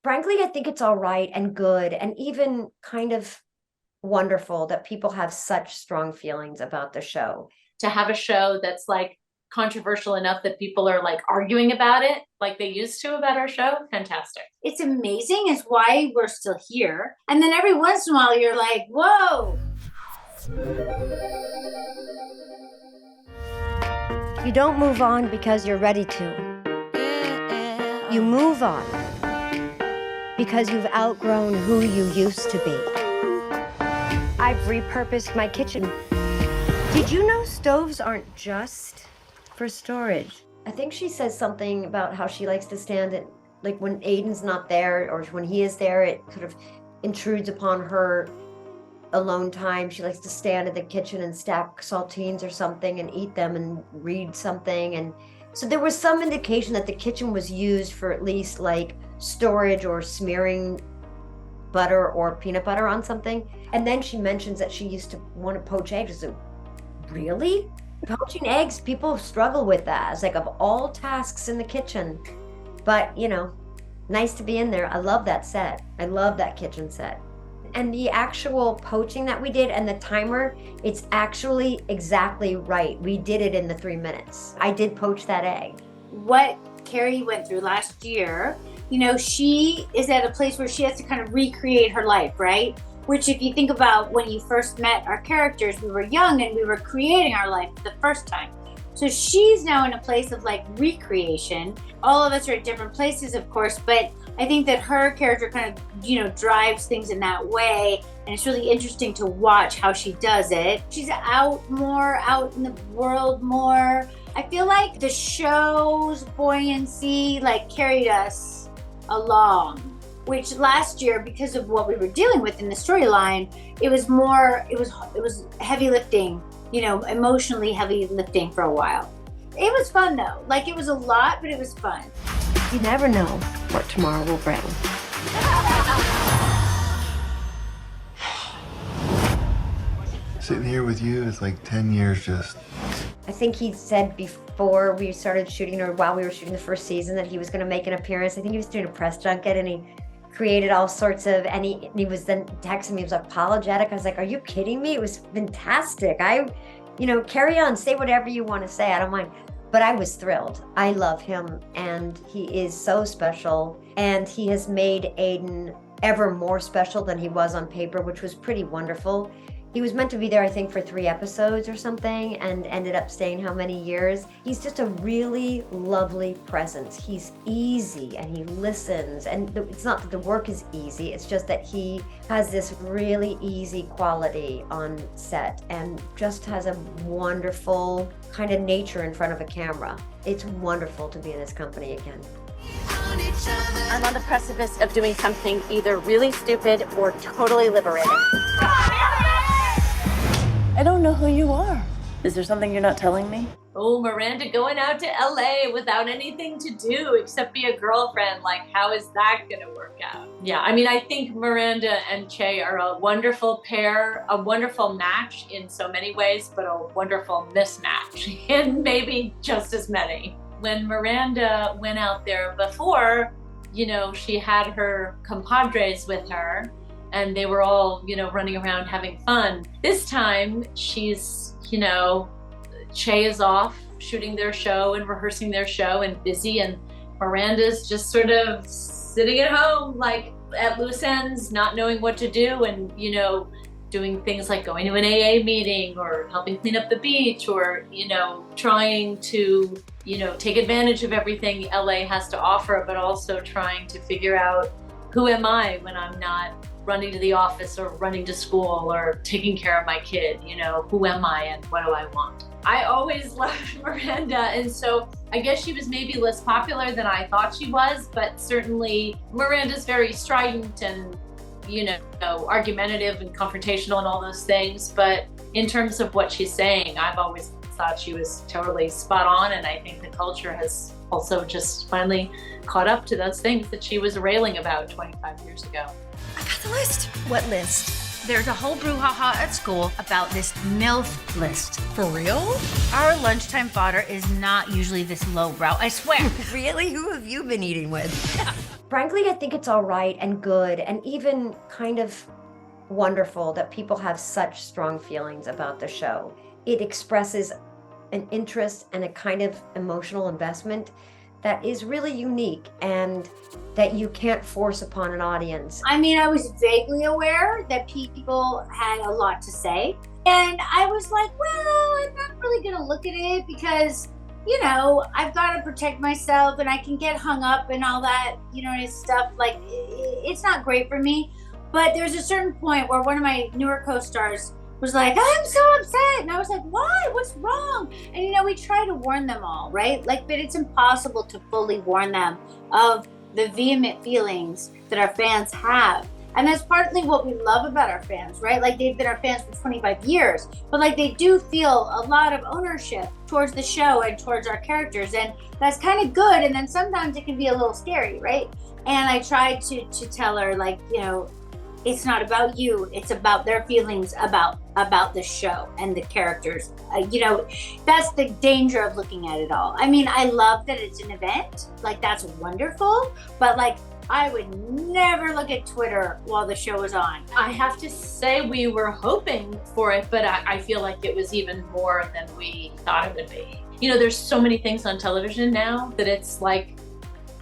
frankly, I think it's all right and good and even kind of wonderful that people have such strong feelings about the show. To have a show that's like controversial enough that people are like arguing about it like they used to about our show, fantastic. It's amazing. It's why we're still here. And then every once in a while you're like, whoa. You don't move on because you're ready to. You move on because you've outgrown who you used to be. I've repurposed my kitchen. Did you know stoves aren't just for storage? I think she says something about how she likes to stand at, like when Aiden's not there or when he is there, it kind of intrudes upon her alone time. She likes to stand in the kitchen and stack saltines or something and eat them and read something. And so there was some indication that the kitchen was used for at least like storage or smearing butter or peanut butter on something. And then she mentions that she used to want to poach eggs. So, really? Poaching eggs, people struggle with that. It's like of all tasks in the kitchen. But, you know, nice to be in there. I love that set. I love that kitchen set. And the actual poaching that we did and the timer, it's actually exactly right. We did it in the 3 minutes. I did poach that egg. What Carrie went through last year, you know, she is at a place where she has to kind of recreate her life, right? Which if you think about when you first met our characters, we were young and we were creating our life for the first time. So she's now in a place of like recreation. All of us are at different places, of course, but I think that her character kind of, you know, drives things in that way. And it's really interesting to watch how she does it. She's out more, out in the world more. I feel like the show's buoyancy like carried us along, which last year, because of what we were dealing with in the storyline, it was heavy lifting, you know, emotionally heavy lifting for a while. It was fun though. Like it was a lot, but it was fun. You never know what tomorrow will bring. Sitting here with you is like 10 years just. I think he said before we started shooting or while we were shooting the first season that he was going to make an appearance. I think he was doing a press junket and he created all sorts of, and he was then texting me, he was apologetic. I was like, are you kidding me? It was fantastic. You know, carry on, say whatever you want to say. I don't mind. But I was thrilled. I love him and he is so special. And he has made Aiden ever more special than he was on paper, which was pretty wonderful. He was meant to be there, I think, for 3 episodes or something and ended up staying how many years. He's just a really lovely presence. He's easy and he listens. And it's not that the work is easy, it's just that he has this really easy quality on set and just has a wonderful kind of nature in front of a camera. It's wonderful to be in this company again. I'm on the precipice of doing something either really stupid or totally liberating. I don't know who you are. Is there something you're not telling me? Oh, Miranda going out to LA without anything to do except be a girlfriend. Like, how is that gonna work out? Yeah, I mean, I think Miranda and Che are a wonderful pair, a wonderful match in so many ways, but a wonderful mismatch in maybe just as many. When Miranda went out there before, you know, she had her compadres with her, and they were all, you know, running around having fun. This time, she's, you know, Che is off shooting their show and rehearsing their show and busy, and Miranda's just sort of sitting at home, like at loose ends, not knowing what to do, and, you know, doing things like going to an AA meeting or helping clean up the beach or, you know, trying to, you know, take advantage of everything LA has to offer, but also trying to figure out, who am I when I'm not running to the office or running to school or taking care of my kid? You know, who am I and what do I want? I always loved Miranda, and so I guess she was maybe less popular than I thought she was, but certainly Miranda's very strident and, you know, argumentative and confrontational and all those things, but in terms of what she's saying, I've always thought she was totally spot on, and I think the culture has also just finally caught up to those things that she was railing about 25 years ago. I got the list. What list? There's a whole brouhaha at school about this MILF list. For real? Our lunchtime fodder is not usually this lowbrow, I swear. Really? Who have you been eating with? Frankly, I think it's all right and good and even kind of wonderful that people have such strong feelings about the show. It expresses an interest and a kind of emotional investment that is really unique and that you can't force upon an audience. I mean, I was vaguely aware that people had a lot to say. And I was like, well, I'm not really going to look at it because, you know, I've got to protect myself and I can get hung up and all that, you know, and stuff. Like, it's not great for me. But there's a certain point where one of my newer co-stars was like, I'm so upset. And I was like, why? What's wrong? And, you know, we try to warn them all, right? Like, but it's impossible to fully warn them of the vehement feelings that our fans have. And that's partly what we love about our fans, right? Like, they've been our fans for 25 years, but like they do feel a lot of ownership towards the show and towards our characters. And that's kind of good. And then sometimes it can be a little scary, right? And I tried to tell her, like, you know, it's not about you. It's about their feelings about the show and the characters. You know, that's the danger of looking at it all. I mean, I love that it's an event. Like, that's wonderful. But like, I would never look at Twitter while the show was on. I have to say we were hoping for it, but I feel like it was even more than we thought it would be. You know, there's so many things on television now that it's like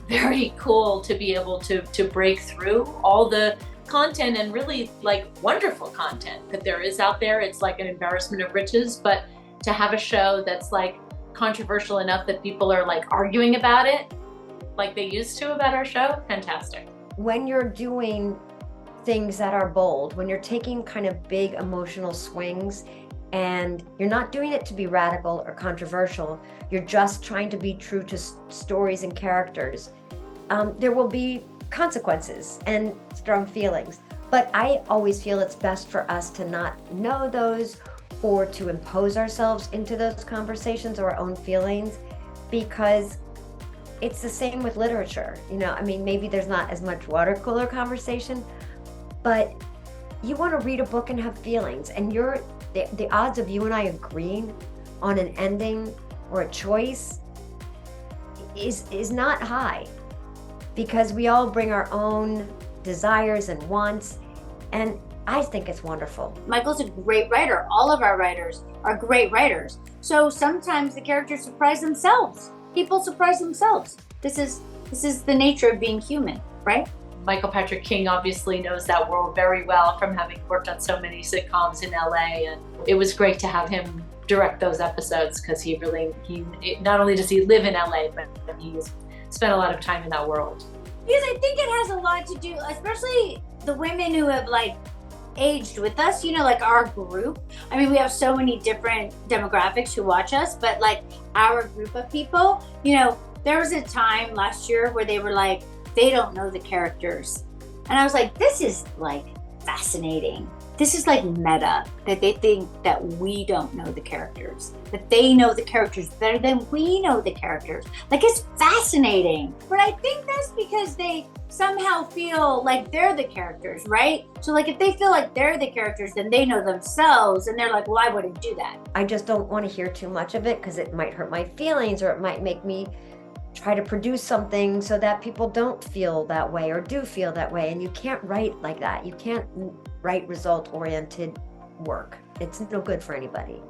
very cool to be able to break through all the content and really like wonderful content that there is out there. It's like an embarrassment of riches, but to have a show that's like controversial enough that people are like arguing about it like they used to about our show, fantastic. When you're doing things that are bold, when you're taking kind of big emotional swings and you're not doing it to be radical or controversial, you're just trying to be true to stories and characters, there will be consequences and strong feelings. But I always feel it's best for us to not know those or to impose ourselves into those conversations or our own feelings, because it's the same with literature. You know, I mean, maybe there's not as much water cooler conversation, but you want to read a book and have feelings, and the odds of you and I agreeing on an ending or a choice is not high, because we all bring our own desires and wants, and I think it's wonderful. Michael's a great writer. All of our writers are great writers. So sometimes the characters surprise themselves. People surprise themselves. This is the nature of being human, right? Michael Patrick King obviously knows that world very well from having worked on so many sitcoms in LA, and it was great to have him direct those episodes because he not only does he live in LA, but he's spent a lot of time in that world. Because I think it has a lot to do, especially the women who have like aged with us, you know, like our group. I mean, we have so many different demographics who watch us, but like our group of people, you know, there was a time last year where they were like, they don't know the characters. And I was like, this is like fascinating. This is like meta, that they think that we don't know the characters, that they know the characters better than we know the characters. Like, it's fascinating. But I think that's because they somehow feel like they're the characters, right? So like, if they feel like they're the characters, then they know themselves, and they're like, well, I wouldn't do that. I just don't want to hear too much of it because it might hurt my feelings, or it might make me try to produce something so that people don't feel that way or do feel that way. And you can't write like that. You can't write result-oriented work. It's no good for anybody.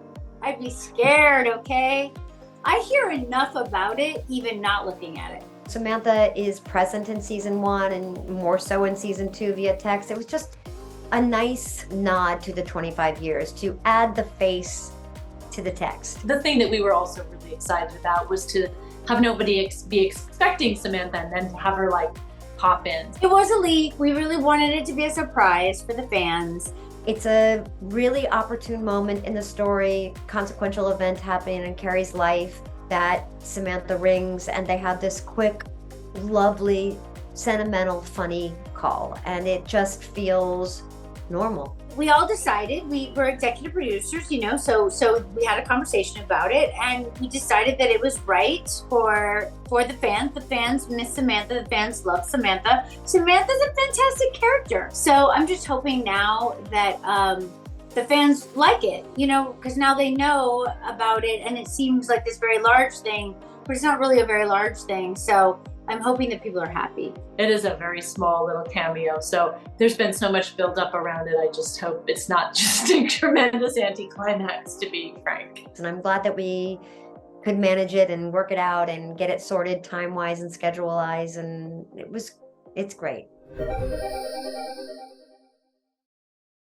I'd be scared, okay? I hear enough about it, even not looking at it. Samantha is present in season 1 and more so in season 2 via text. It was just a nice nod to the 25 years to add the face to the text. The thing that we were also really excited about was to have nobody be expecting Samantha and then to have her like pop in. It was a leak. We really wanted it to be a surprise for the fans. It's a really opportune moment in the story, consequential event happening in Carrie's life that Samantha rings, and they have this quick, lovely, sentimental, funny call, and it just feels normal. We all decided, we were executive producers, you know, so we had a conversation about it, and we decided that it was right for the fans. The fans miss Samantha, the fans love Samantha. Samantha's a fantastic character. So I'm just hoping now that the fans like it, you know, because now they know about it, and it seems like this very large thing, but it's not really a very large thing. So I'm hoping that people are happy. It is a very small little cameo, so there's been so much build up around it. I just hope it's not just a tremendous anticlimax, to be frank. And I'm glad that we could manage it and work it out and get it sorted time-wise and schedule-wise, and it's great.